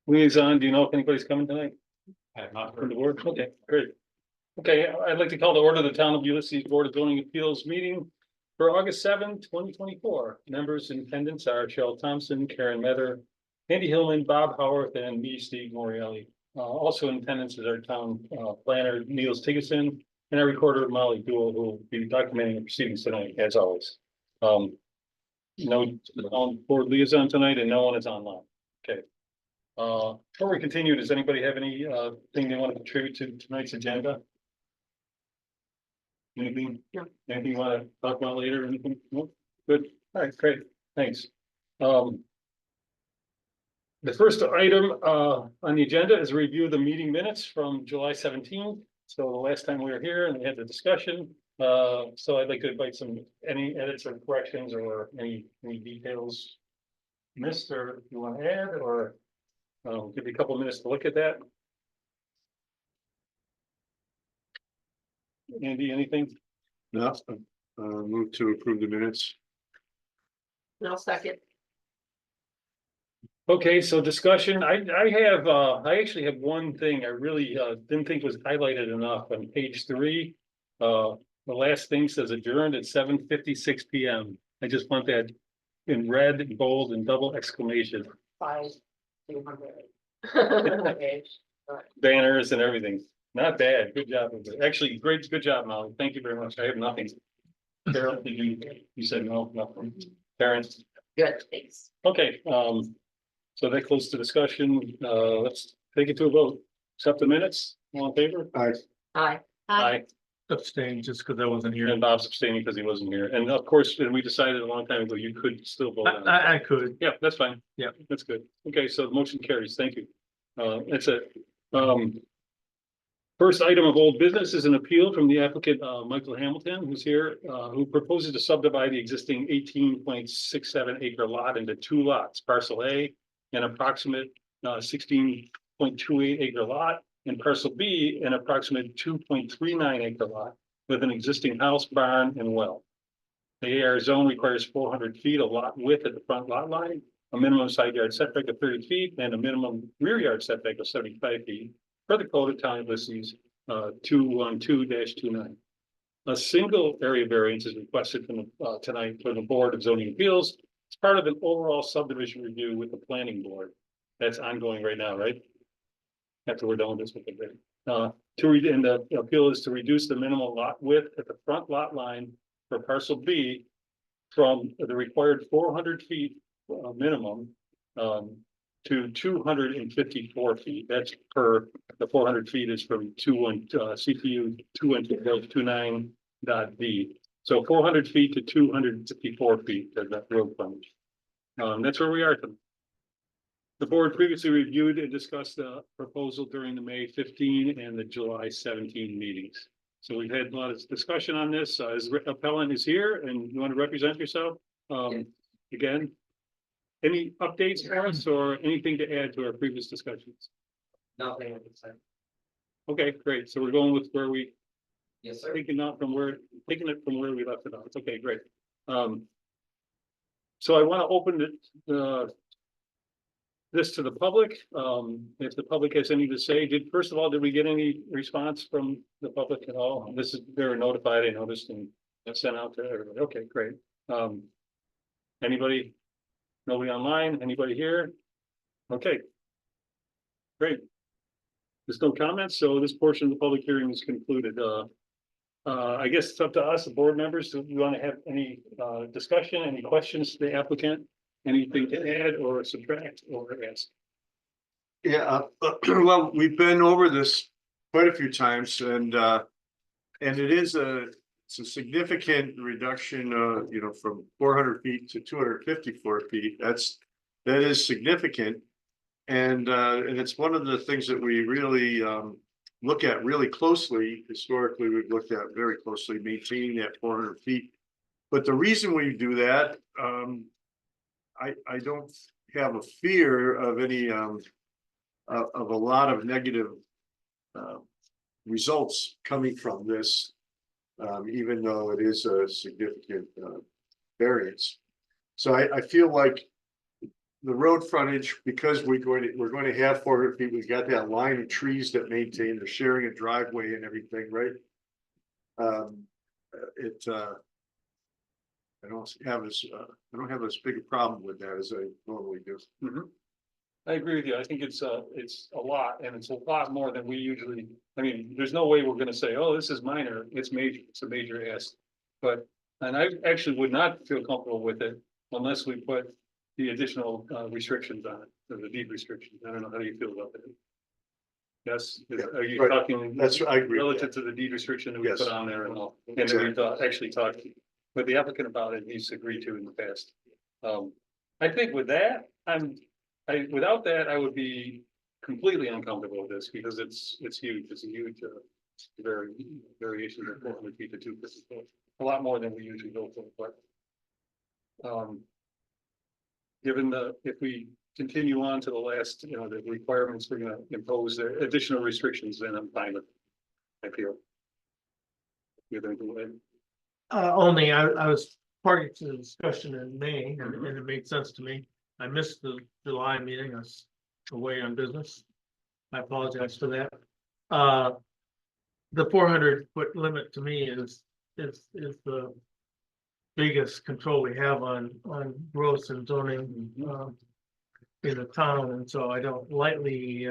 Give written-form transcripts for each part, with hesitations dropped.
Liaison, do you know if anybody's coming tonight I have not from heard. the board? Okay, great. Okay, I'd like to call to order the Town of Ulysses Board of Zoning Appeals meeting for August 7, 2024. Members in attendance are Cheryl Thompson, Karen Metter, Andy Hillman, Bob Howarth, and me, Steve Morielli. Also in attendance is our town planner, Niels Tigeson, and our recorder, Molly Duell, who will be documenting the proceedings tonight, as always. No board liaison tonight, and no one is online. Okay. Before we continue, does anybody have any thing they want to contribute to tonight's agenda? Anything? No. Anything you want to talk about later? Anything? No? Good. All right, great. Thanks. The first item on the agenda is a review of the meeting minutes from July 17th. So the last time we were here and we had the discussion. So I'd like to invite any edits or corrections or any details missed or you want to add, or give you a couple minutes to look at that. Andy, anything? No, move to approve the minutes. I'll second. Okay, so discussion, I actually have one thing I really didn't think was highlighted enough on page 3. The last thing says adjourned at 7:56 p.m. I just want that in red, bold, and double exclamation. 5,200. Banners and everything. Not bad. Good job. Actually, great. Good job, Molly. Thank you very much. I have nothing. Carol, you said no, nothing. Parents. Good, thanks. Okay, so that close to discussion. Let's take it to a vote. Accept the minutes. All in favor? Aye. Aye. Abstain just because I wasn't here. And Bob's abstaining because he wasn't here. And of course, we decided a long time ago, you could still vote on it. I could. Yeah, that's fine. Yeah. That's good. Okay, so the motion carries. Thank you. That's it. First item of old business is an appeal from the applicant, Michael Hamilton, who's here, who proposes to subdivide the existing 18.67 acre lot into 2 lots, parcel A, an approximate 16.28 acre lot, and parcel B, an approximate 2.39 acre lot with an existing house, barn, and well. The AR zone requires 400 feet of lot width at the front lot line, a minimum side yard setback of 30 feet, and a minimum rear yard setback of 75 feet. Per the code of Town of Ulysses 212-29. A single area variance is requested from tonight for the Board of Zoning Appeals. It's part of an overall subdivision review with the planning board. That's ongoing right now, right? After we're done with this, and the appeal is to reduce the minimum lot width at the front lot line for parcel B from the required 400 feet minimum to 254 feet. That's per the 400 feet is from CPU 212.29.d. So 400 feet to 254 feet as that road frontage. That's where we are. The board previously reviewed and discussed the proposal during the May 15 and the July 17 meetings. So we've had a lot of discussion on this. As appellant is here and you want to represent yourself again. Any updates for us or anything to add to our previous discussions? Nothing at this time. Okay, great. So we're going with where we Yes, sir. taking it from where we left it off. Okay, great. So I want to open this to the public. If the public has anything to say, first of all, did we get any response from the public at all? They were notified, I noticed, and sent out to everybody. Okay, great. Anybody? Nobody online? Anybody here? Okay. Great. There's no comments, so this portion of the public hearing is concluded. I guess it's up to us, the board members. Do you want to have any discussion, any questions to the applicant? Anything to add or subtract or ask? Yeah, well, we've been over this quite a few times, and it is it's a significant reduction, from 400 feet to 254 feet. That is significant, and it's one of the things that we really look at really closely. Historically, we've looked at very closely maintaining that 400 feet. But the reason we do that, I don't have a fear of any of a lot of negative results coming from this, even though it is a significant variance. So I feel like the road frontage, because we're going to have 400 feet, we've got that line of trees that maintain the sharing a driveway and everything, right? I don't have as big a problem with that as I normally do. Mhm. I agree with you. I think it's a lot, and it's a lot more than we usually, I mean, there's no way we're gonna say, oh, this is minor, it's major, it's a major ask. But, and I actually would not feel comfortable with it unless we put the additional restrictions on it, or the deed restrictions. I don't know how you feel about that. Yes, are you right. talking? I agree with Relative to the deed restriction that we Yes. put on there and all, and then we've actually talked with the applicant about it, he's agreed to in the past. I think with that, without that, I would be completely uncomfortable with this because it's huge, it's a huge, variation of 400 feet to 250 feet. A lot more than we usually go for, but. Given if we continue on to the last, the requirements, we're gonna impose the additional restrictions, then I'm fine with it. I feel. You're gonna do it. Only I was party to the discussion in May and it made sense to me. I missed the July meeting. I was away on business. I apologize for that. The 400-foot limit to me is the biggest control we have on growth and zoning in the town, and so I don't lightly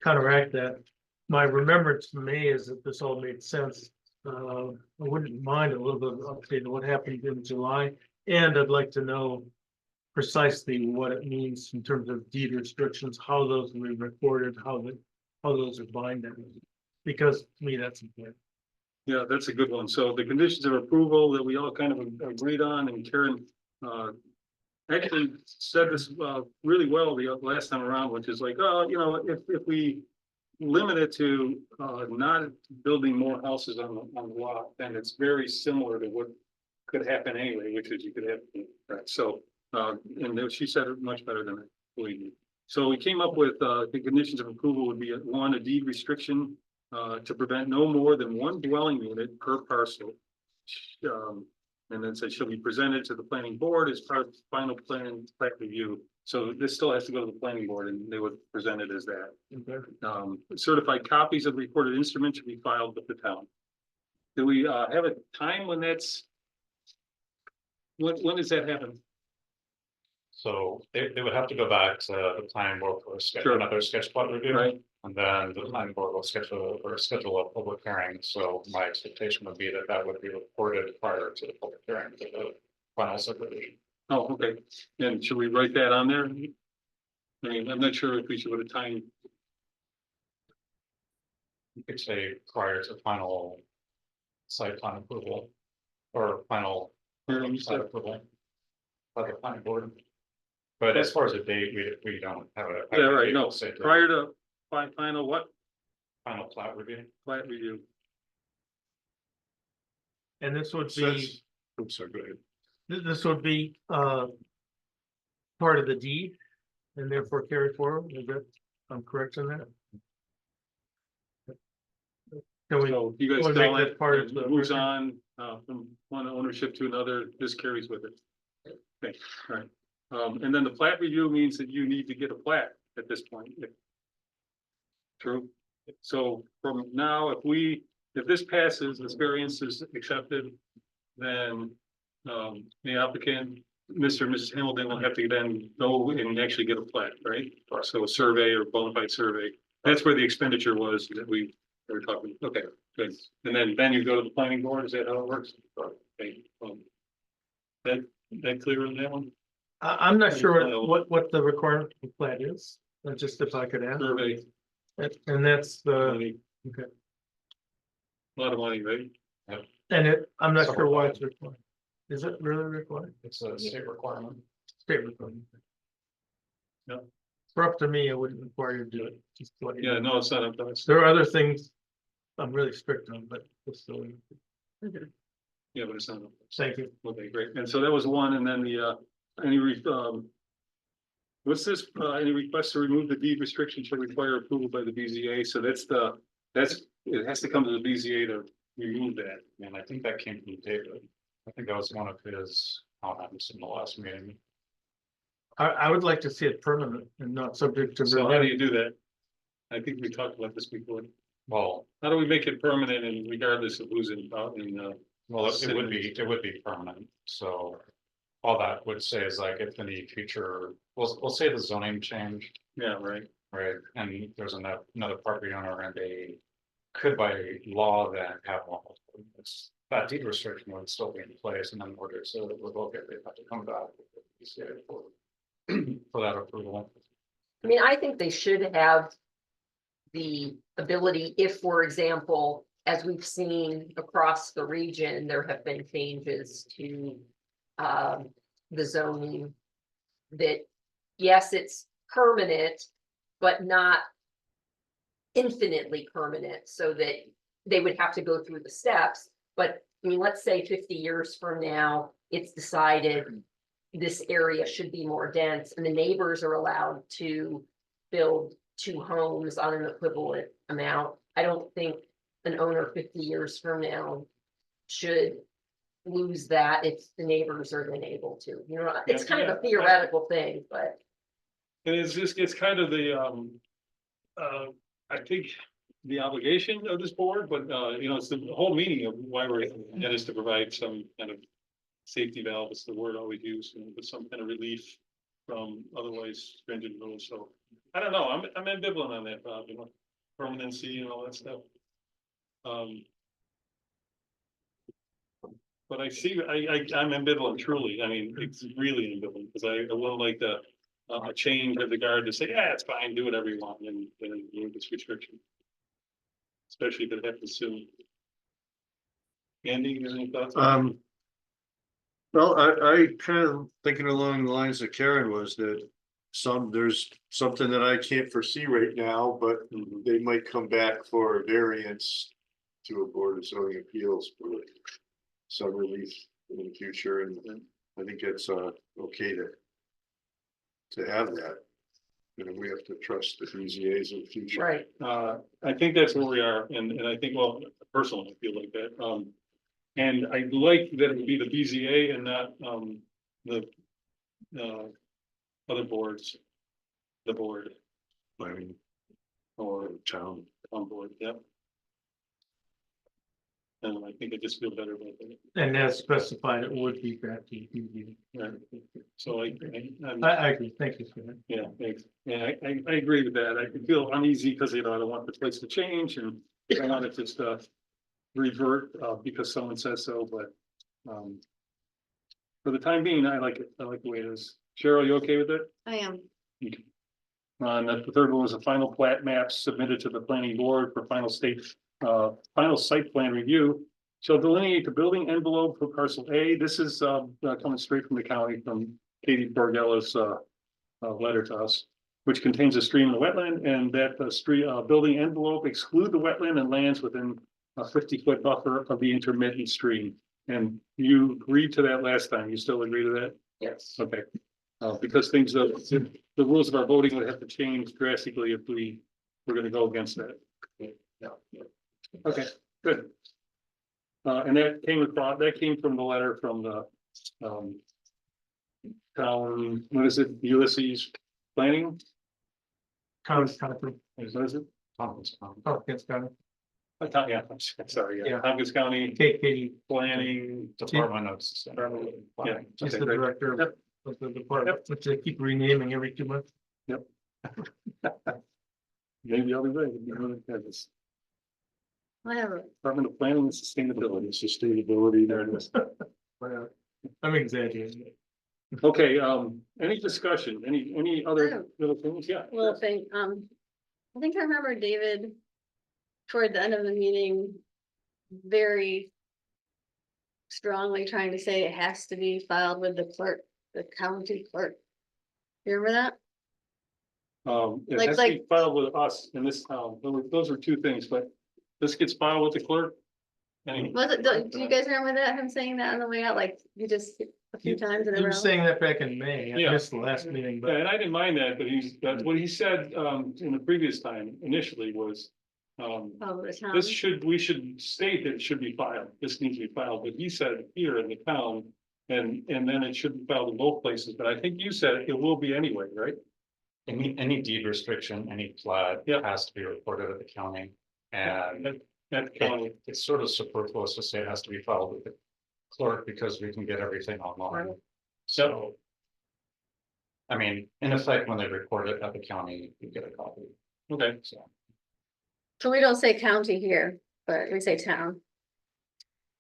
counteract that. My remembrance to me is that this all made sense. I wouldn't mind a little bit of update on what happened in July, and I'd like to know precisely what it means in terms of deed restrictions, how those will be recorded, how those are binding, because to me that's important. Yeah, that's a good one. So the conditions of approval that we all kind of agreed on, and Karen actually said this really well the last time around, which is like, oh, if we limit it to not building more houses on the lot, then it's very similar to what could happen anyway, which is you could have, right? So, and she said it much better than I believe me. So we came up with the conditions of approval would be one, a deed restriction to prevent no more than one dwelling unit per parcel. And then say shall be presented to the planning board as part of the final plan review. So this still has to go to the planning board and they would present it as that. Okay. Certified copies of the recorded instrument should be filed with the town. Do we have a time when that's? When does that happen? So they would have to go back to the planning board for Sure. another sketch plot review. Right. And then the planning board will schedule a public hearing. So my expectation would be that would be reported prior to the public hearing to the final subdivision. Oh, okay. And should we write that on there? I mean, I'm not sure if we should put a time. You could say prior to final site plan approval or final site approval by the planning board. But as far as a date, we don't have a. Yeah, right, no, say prior to final what? final plat review. Plat review. And this would So be, I'm sorry, go ahead. this would be part of the deed and therefore carried forward. Is that, I'm correct in that? Can we, So you guys wanna tell make it, that part of the moves record? on from one ownership to another, this carries with it. Okay, all right. And then the plat review means that you need to get a plat at this point. True. So from now, if this passes, this variance is accepted, then the applicant, Mr. and Mrs. Hamilton will have to then go and actually get a plat, right? So a survey or bona fide survey. That's where the expenditure was that we were talking. Okay, good. And then you go to the planning board. Is that how it works? Okay. That clear on that one? I'm not sure what the requirement for plat is, just if I could ask. Survey. And that's the, Money. okay. A lot of money, right? And I'm not sure Several why it's required. Is it really required? It's a state requirement. State requirement. Yeah. For up to me, I wouldn't require you to do it. Just to let you Yeah, know. no, it's not up to us. There are other things I'm really strict on, but it's still. Yeah, but it's not up to us. Thank you. Okay, great. And so that was one, and then the, what's this, any request to remove the deed restriction shall require approval by the BZA, so it has to come to the BZA to remove that. And I think that came from David. I think that was one of his comments in the last meeting. I would like to see it permanent and not subject to. So how do you do that? I think we talked about this before. Well, How do we make it permanent and regardless of who's in, well, it would be permanent, so. All that would say is like if any future, we'll say the zoning change, yeah, right. right, and there's another property owner and they. Could by law then have one, it's, that deed restriction would still be in place and then order, so it would look at, they'd have to come back. For that approval. I mean, I think they should have the ability, if, for example, as we've seen across the region, there have been changes to the zoning that, yes, it's permanent, but not infinitely permanent, so that they would have to go through the steps. But I mean, let's say 50 years from now, it's decided this area should be more dense and the neighbors are allowed to build 2 homes on an equivalent amount. I don't think an owner 50 years from now should lose that if the neighbors are then able to, you know, it's kind of a theoretical thing, but. And it's kind of the, I think, the obligation of this board, but, you know, it's the whole meaning of why we're, that is to provide some kind of safety valve, is the word always used, and with some kind of relief from otherwise stringent rules. So I don't know, I'm ambivalent on that, Bob, you know, permanency and all that stuff. But I see, I'm ambivalent truly. I mean, it's really ambivalent because I will like the a change of the guard to say, yeah, it's fine, do whatever you want, and remove this restriction. Especially if it happens soon. Andy, you have any thoughts? Well, I kind of thinking along the lines that Karen was that there's something that I can't foresee right now, but they might come back for a variance to a board of zoning appeals for some relief in the future, and I think it's okay to have that. You know, we have to trust the BZA's in the future. Right. I think that's where we are, and I think, well, personally, I feel like that. And I'd like that it would be the BZA and not the other boards, the board Planning or town. on board, yep. And I think I just feel better about that. And as specified, it would be back to you. Right. So I agree, thank you for that. yeah, thanks. Yeah, I agree with that. I feel uneasy because, you know, I don't want the place to change and I don't want it just revert because someone says so, but for the time being, I like it. I like the way it is. Cheryl, you okay with it? I am. And the third one was a final plat map submitted to the planning board for final site plan review. Shall delineate the building envelope for parcel A. This is coming straight from the county, from Katie Borgella's letter to us, which contains a stream and a wetland, and that the street building envelope exclude the wetland and lands within a 50-foot buffer of the intermittent stream. And you agreed to that last time. You still agree to that? Yes. Okay. Because the rules of our voting would have to change drastically if we were going to go against that. Okay, good. And that came from the letter from the town, what is it, Ulysses Planning? Conference. What is it? Conference. Oh, yes, got it. Yeah, I'm sorry, yeah, Yeah. Tompkins County Katie, Planning. Department of. Sustainability. Yeah. she's Okay, the great. director Yep. of the department, which they keep renaming every 2 months. Maybe I'll be ready. You know, that's Whatever. Department of Planning and Sustainability. Sustainability, there it is. I'm exaggerating. Okay, any discussion, any other little things? Yeah. Little thing, I think I remember David toward the end of the meeting, very strongly trying to say it has to be filed with the clerk, the county clerk. You remember that? It Like- has to be filed with us in this town. Those are two things, but this gets filed with the clerk. Anyway, Was it, do you guys remember that, him saying that on the way out, like, you just a few times in a He row? was saying that back in May. I Yeah. missed the last meeting, yeah, but and I didn't mind that, but that's what he said, in the previous time initially was, Oh, the town. we should state that it should be filed. This needs to be filed, but he said here in the town, And then it should be filed in both places, but I think you said it will be anyway, right? Any deed restriction, any plat Yeah. has to be reported at the county. And That county, it's sort of superfluous to say it has to be filed with the clerk because we can get everything online. So. I mean, in effect, when they record it at the county, you get a copy, okay, so. So we don't say county here, but we say town.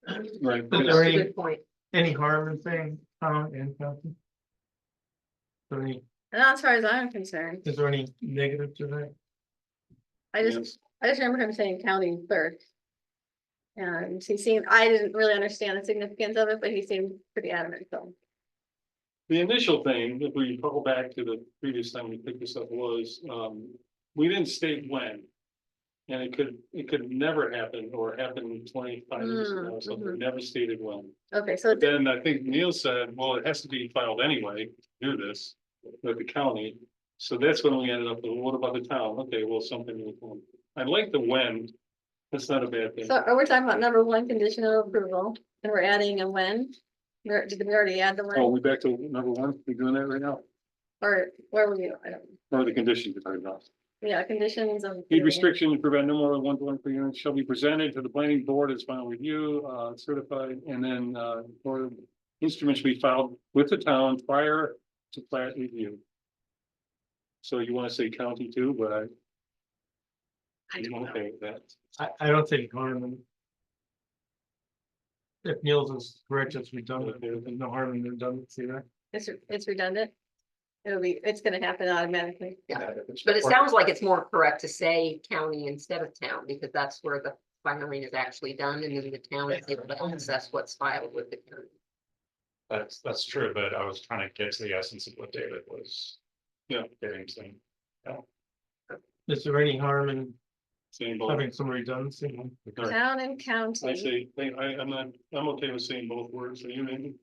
right. Is That's there a any, good point. any harm in saying town and county? Is there any, Not as far as I'm concerned. is there any negative to that? I just remember him saying county clerk. And he seemed, I didn't really understand the significance of it, but he seemed pretty adamant, so. The initial thing, if we go back to the previous time we picked this up was, we didn't state when. And it could never happen or happen 25 years ago, so we never stated when. Okay, so But then I think Neil said, well, it has to be filed anyway, do this with the county. So that's when we ended up, with, what about the town? Okay, well, something. I like the when. That's not a bad thing. so we're talking about number one, conditional approval, and we're adding a when? Did we already add the Oh, when? we back to number one? We doing that right now? Or where were you? I don't, Or the conditions we're talking about? yeah, conditions of. Deed restriction to prevent no more than one dwelling per unit shall be presented to the planning board as final review, certified, and then, or instruments should be filed with the town prior to plat review. So you want to say county too, but I I'm don't know. okay with that. I don't think harm in. If Niels is correct, it's redundant, there's no harm in redundancy, right? It's redundant. It's gonna happen automatically. But it sounds like it's more correct to say county instead of town, because that's where the filing is actually done, and then the town is able to access what's filed with the county. That's true, but I was trying to get to the essence of what David was. Yeah. Getting to. Is there any harm in Saying both. having some redundancy? Town and I county. say, I'm okay with saying both words. Are you, Andy?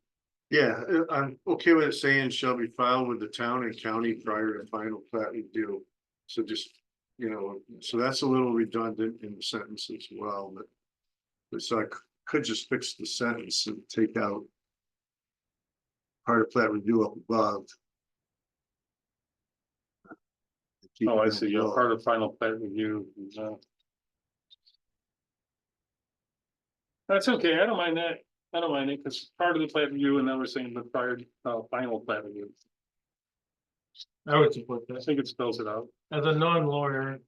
Yeah, I'm okay with it saying shall be filed with the town and county prior to final plat review. So just, so that's a little redundant in the sentence as well, but so I could just fix the sentence and take out part of plat review up above. Keep Oh, I it see. down Yeah, below. part of final plat review. That's okay. I don't mind that. I don't mind it because part of the plat review and now we're saying the prior, final plat review. I would support I that. think it spells it out. As a non-lawyer.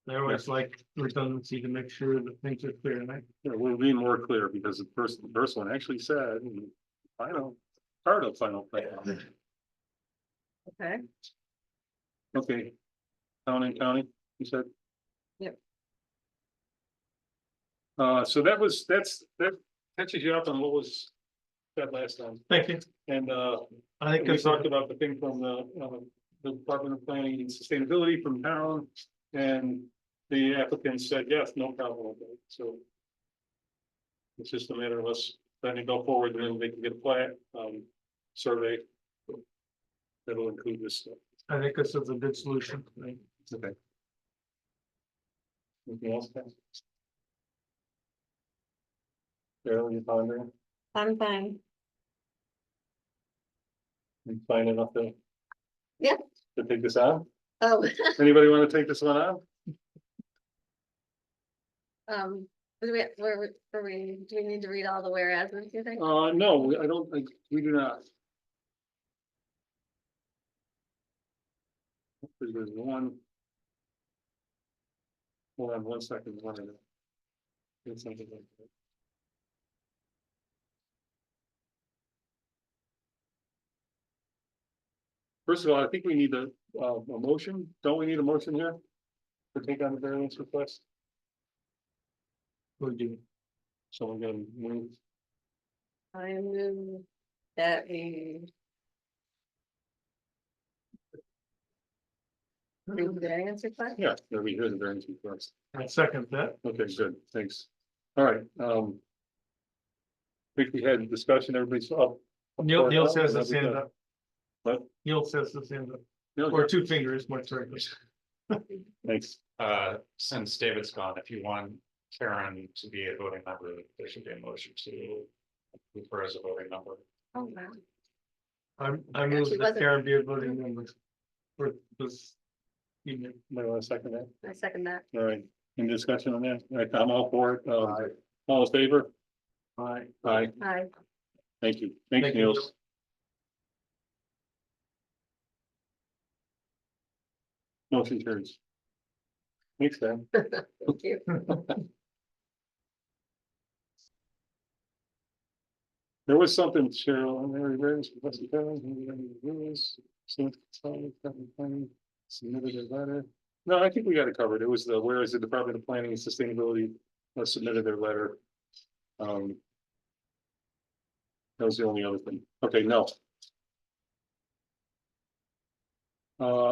I always like redundancy to make sure that things are clear, and Yeah, we're being more clear because the first one actually said, final, part of final plat. Okay, Okay. Town and county, you said? Yep. So that catches you up on what was said last time. thank you. And, I think we it's, talked about the thing from the Department of Planning and Sustainability from town. And the applicant said, yes, no problem with it, so. It's just a matter of us trying to go forward and then they can get a plat, survey. That'll include this stuff. I think this is a good solution. Okay. Anything else? Carol, you pondering? I'm fine. You fine enough to? Yeah. To take this on? Oh, Anybody want to take this one on? do we need to read all the whereas's, you think? No, I don't think, we do not. There's one. Hold on 1 second. It's something like that. First of all, I think we need a motion. Don't we need a motion here? To take on the variance request? We do. So we're gonna move. I move that we. Read the variance request? Yeah, there we hear the variance request. I second that. Okay, good, thanks. All right, I think we had a discussion, everybody's up. Neil says his hand up. What? Neil says his hand up, No, or 2 fingers, much correctly. thanks. Since David's gone, if you want Karen to be a voting member, there should be a motion to. Refer as a voting member. Oh, wow. I moved Actually, that wasn't- Karen be a voting member for this evening. Might want to second that. I second that. All right, any discussion on that? All right, I'm all for it. All in favor? Aye. Aye, Aye. thank you. Thanks, Thank you. Niels. Motion carries. Thanks, Dan. Thank you. There was something, Cheryl, on there, submitted a letter. No, I think we got it covered. It was the, whereas the Department of Planning and Sustainability submitted their letter. That was the only other thing. Okay, no.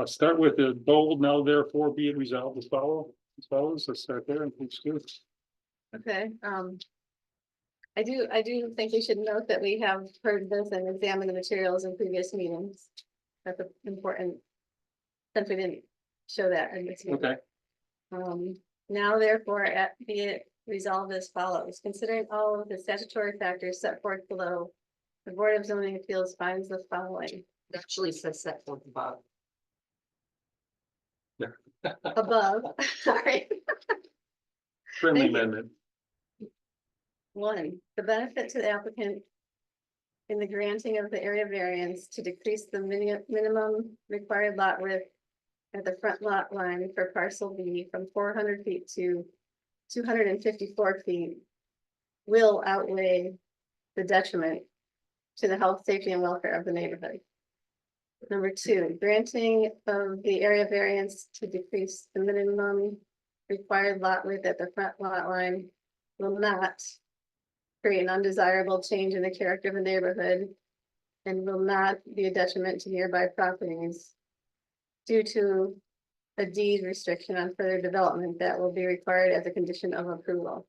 Start with the bold, now therefore be it resolved as follows. Let's start there and please do. Okay, I do think we should note that we have heard this and examined the materials in previous meetings. That's important. Since we didn't show that in this meeting. Okay, Now therefore, be it resolved as follows, considering all of the statutory factors set forth below. The Board of Zoning Appeals finds the following It actually says set forth above. above, sorry. friendly Thank you. amendment. One, the benefit to the applicant in the granting of the area variance to decrease the minimum required lot width at the front lot line for parcel B from 400 feet to 254 feet will outweigh the detriment to the health, safety, and welfare of the neighborhood. Number two, granting of the area variance to decrease the minimum required lot width at the front lot line will not create an undesirable change in the character of the neighborhood and will not be a detriment to nearby properties due to a deed restriction on further development that will be required as a condition of approval.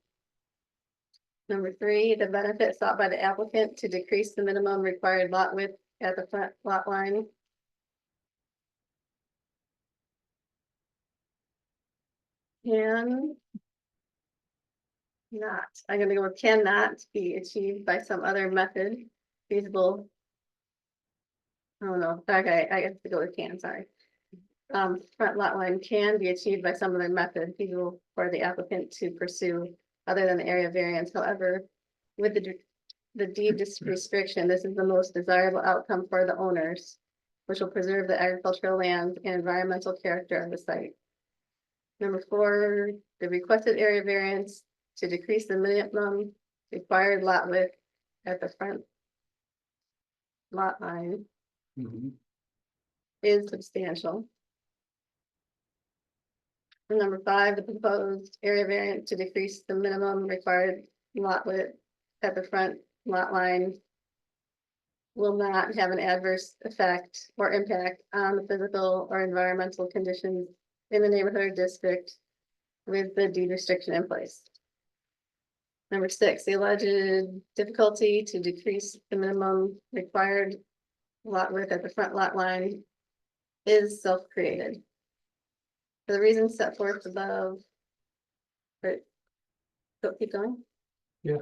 Number three, the benefit sought by the applicant to decrease the minimum required lot width at the front lot line can not, I'm gonna go with cannot be achieved by some other method feasible. I don't know, okay, I have to go with can, sorry. Front lot line can be achieved by some other method feasible for the applicant to pursue other than the area variance, however, with the deed restriction, this is the most desirable outcome for the owners, which will preserve the agricultural land and environmental character of the site. Number four, the requested area variance to decrease the minimum required lot width at the front lot line Mhm. is substantial. And number five, the proposed area variance to decrease the minimum required lot width at the front lot line will not have an adverse effect or impact on the physical or environmental conditions in the neighborhood district with the deed restriction in place. Number six, the alleged difficulty to decrease the minimum required lot width at the front lot line is self-created. For the reasons set forth above. But, so keep going. Yeah.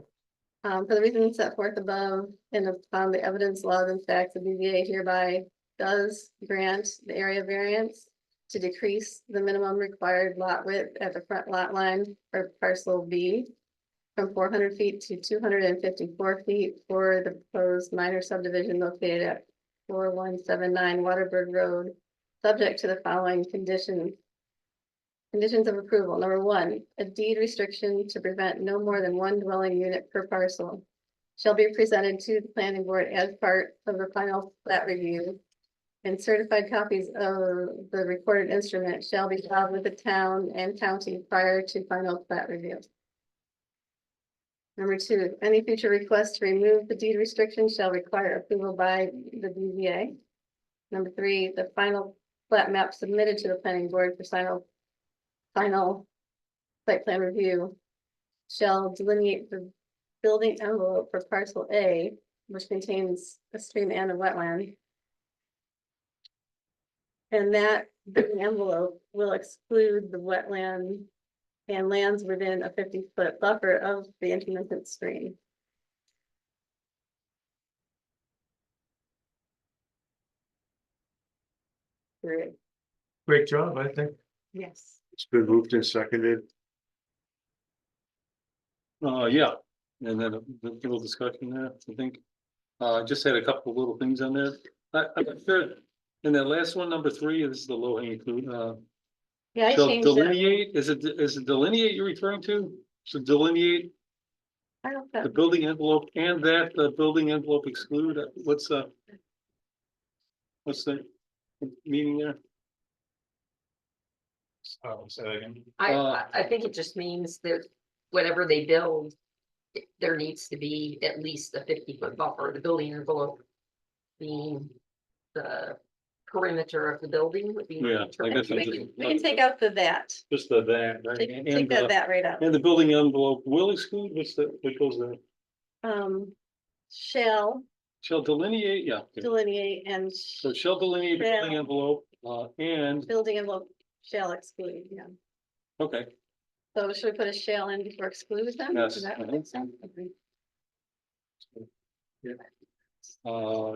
For the reasons set forth above and upon the evidence, laws, and facts, the BZA hereby does grant the area variance to decrease the minimum required lot width at the front lot line for parcel B from 400 feet to 254 feet for the proposed minor subdivision located at 4179 Waterberg Road, subject to the following conditions. Conditions of approval. Number one, a deed restriction to prevent no more than one dwelling unit per parcel shall be presented to the planning board as part of the final plat review. And certified copies of the recorded instrument shall be filed with the town and county prior to final plat review. Number two, any future request to remove the deed restriction shall require approval by the BZA. Number three, the final plat map submitted to the planning board for final site plan review shall delineate the building envelope for parcel A, which contains a stream and a wetland. And that building envelope will exclude the wetland and lands within a 50-foot buffer of the intermittent stream. Great job, I think. Yes. It's been moved and seconded. Yeah, and then a little discussion there, I think. Just had a couple of little things on there. I'm sure, in that last one, number 3, this is the low hanging fruit, Yeah, I shall changed that. delineate, is it delineate you're referring to? So delineate I don't the know. building envelope and that the building envelope exclude, what's the meaning there? Say that again. I think it just means that whatever they build, there needs to be at least a 50-foot buffer, the building envelope being the perimeter of the building would be. Yeah, I guess We I'm can, we can take out the that. just the that, right? Take that right out. And the building envelope will exclude, what goes there? Shall Shall delineate, yeah. Okay. delineate and So shall delineate the building Shall. envelope, and, building envelope shall exclude, yeah. okay, So should we put a shall in before exclude then? Yes, Does that I think make sense? Okay.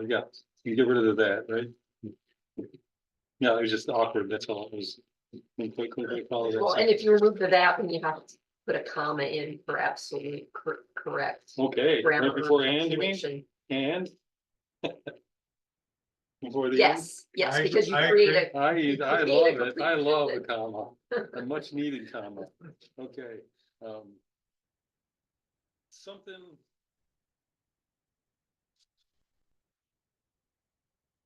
yeah, you get rid of that, right? Yeah, it was just awkward, that's all it was. Well, and if you remove the that, then you have to put a comma in for absolute correct. Okay, right grammar before and, you mean, punctuation. and? Before the. Yes, yes, I- because you I create agree. a, I create a love it, complete I love a sentence. comma, a much needed comma, okay, something.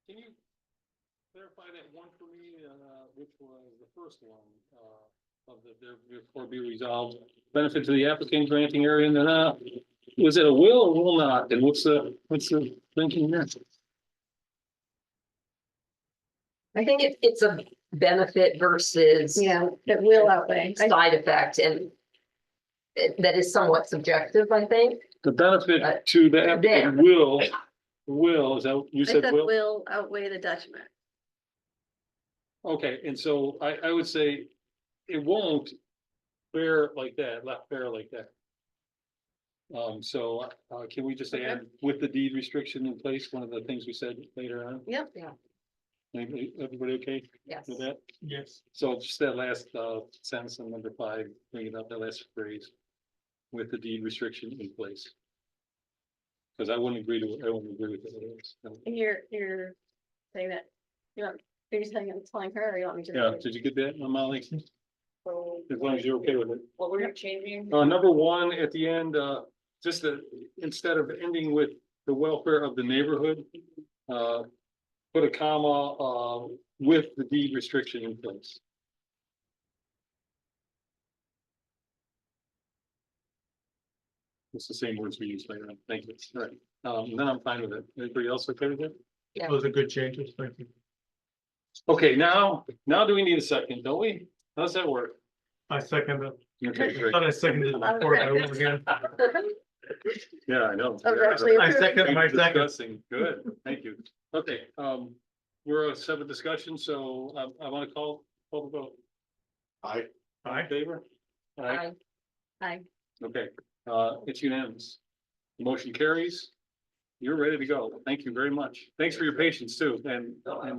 Can you clarify that one for me, which was the first one, of the, therefore be resolved, benefit to the applicant granting area, and then, was it a will or will not, and what's the thinking there? I think it's a benefit versus. Yeah, that will outweigh. Side effect, and that is somewhat subjective, I think. The benefit to the applicant them. will, is that, you I said said will? will outweigh the detriment. Okay, and so I would say it won't bear like that, left bear like that. So, can we just add with the deed restriction in place, one of the things we said later on? Yep. Yeah. Everybody okay Yes. with that? Yes. So just that last, sentence on number 5, bring it up, that last phrase. With the deed restriction in place. Cause I wouldn't agree with it. And you're saying that, are you saying I'm telling her or you want me to? Yeah, did you get that, Molly? As long as you're okay with it. What were you changing? Number 1 at the end, just instead of ending with the welfare of the neighborhood, put a comma, with the deed restriction in place. It's the same words we used later on. Thank you. All right. Then I'm fine with it. Anybody else okay with it? Yeah. Those are good changes, thank you. Okay, now do we need a second, don't we? How's that work? I second it. Okay, I great. thought I seconded it before, I will again. Yeah, I know. Oh, actually, I second my Good second. discussing. Good, thank you. Okay, we're a 7 discussion, so I want to call the vote. I, All in favor? Aye. Hi. Okay, it's unanimous. The motion carries. You're ready to go. Thank you very much. Thanks for your patience too, and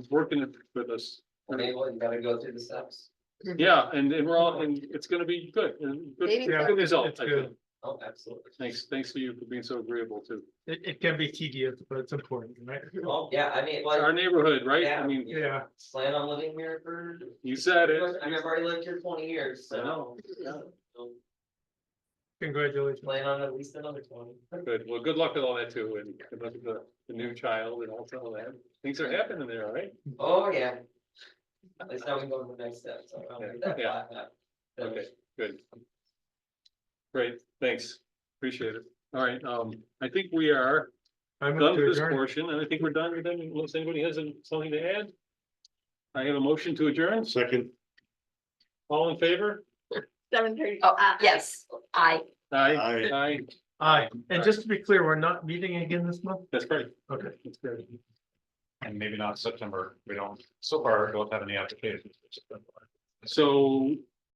working it with us. Okay, well, you gotta go through the steps. Yeah, and we're all, and it's gonna be good. Baby Good steps. result, It's I good. think. Oh, absolutely. Thanks to you for being so agreeable too. It can be tedious, but it's important, right? Well, yeah, I mean, It's our like, neighborhood, right? I Yeah. mean, Yeah, plan on living here for, you said it. I've already lived here 20 years, I know. so. Yeah. So congratulations. plan on at least another 20. Good. Well, good luck with all that too, and good luck with the new child and all that. Things are happening there, right? Oh, yeah. At least now we can go to the next step, so I'll make that Yeah. flat. Okay, good. Great, thanks. Appreciate it. All right, I think we are I'm done going with to this adjourn. portion, and I think we're done with them, unless anybody has something to add. I have a motion to adjourn. second, All in favor? 7:30. Oh, yes, Aye. Aye. Aye. Aye, and just to be clear, we're not meeting again this month? That's great. Okay. That's great. And maybe not September, we don't, so far, don't have any applications. for September. So